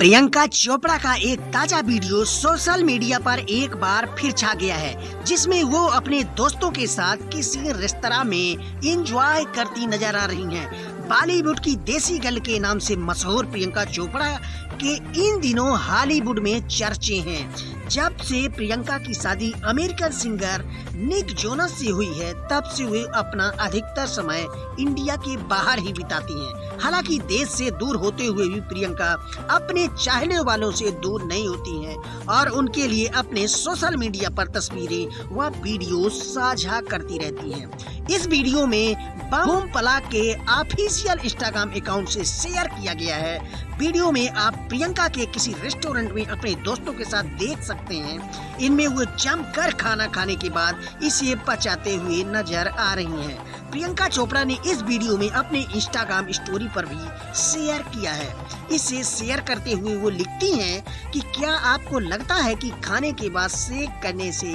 प्रियंका चोपड़ा का एक ताजा वीडियो सोशल मीडिया पर एक बार फिर छा गया है, जिसमें वो अपने दोस्तों के साथ किसी रेस्तरां में एंजॉय करती नजर आ रही हैं। बॉलीवुड की देसी गर्ल के नाम से मशहूर प्रियंका चोपड़ा के इन दिनों हॉलीवुड में चर्चे हैं। जब से प्रियंका की शादी अमेरिकन सिंगर निक जोनस से हुई है, तब से वे अपना अधिकतर समय इंडिया के बाहर ही बिताती हैं। हालांकि देश से दूर होते हुए भी प्रियंका अपने चाहने वालों से दूर नहीं होती हैं और उनके लिए अपने सोशल मीडिया पर तस्वीरें व वीडियो साझा करती रहती हैं। इस वीडियो में बूम पला के ऑफिशियल इंस्टाग्राम अकाउंट से शेयर किया गया है। वीडियो में आप प्रियंका के किसी रेस्टोरेंट में अपने दोस्तों के साथ देख सकते हैं। इनमें वो जमकर खाना खाने के बाद इसे पचाते हुए नजर आ रही हैं। प्रियंका चोपड़ा ने इस वीडियो में अपने इंस्टाग्राम स्टोरी पर भी शेयर किया है। इसे शेयर करते हुए वो लिखती हैं कि क्या आपको लगता है कि खाने के बाद शेक करने से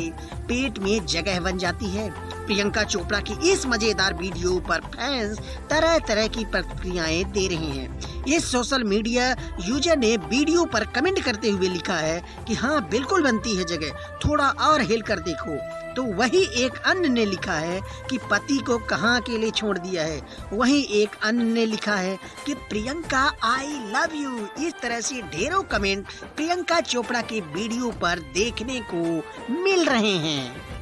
पेट में जगह बन जाती है? प्रियंका चोपड़ा की इस मजेदार वीडियो पर फैंस तरह तरह की प्रतिक्रियाएं दे रहे हैं। इस सोशल मीडिया यूजर ने वीडियो पर कमेंट करते हुए लिखा है कि हाँ, बिल्कुल बनती है जगह, थोड़ा और हिल कर देखो। तो वही एक अन्य ने लिखा है कि पति को कहाँ अकेले छोड़ दिया है। वहीं एक अन्य ने लिखा है कि प्रियंका आई लव यू। इस तरह से ढेरों कमेंट प्रियंका चोपड़ा के वीडियो पर देखने को मिल रहे हैं।